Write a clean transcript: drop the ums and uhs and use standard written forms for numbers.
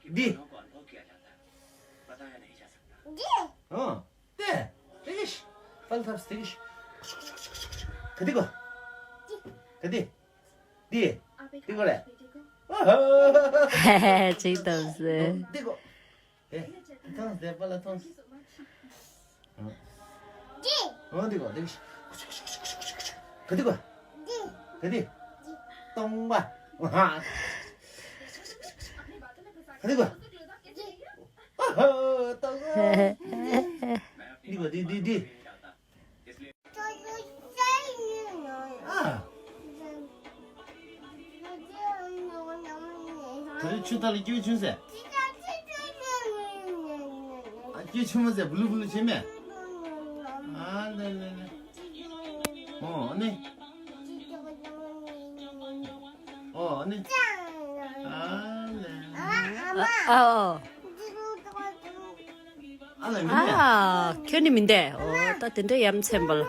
네. 네. 되게시. 빨리 탑스 되게시. 그디고. 그디. 네. 이거래. Chị tự sự. 되고. 예. 턴스 돼 빨리 턴스. 되고 되게시. 그디고. 그디. 똥바. 그디고. 똥바. 이거 디. 아. 저 추다리 끼워 주세. 아, 끼워 주면서 블루블루 재매. 아, 네네네. 네. 네. 아, 네. 아, 나 À, khi này mình để, ta tính cho em xem bảo là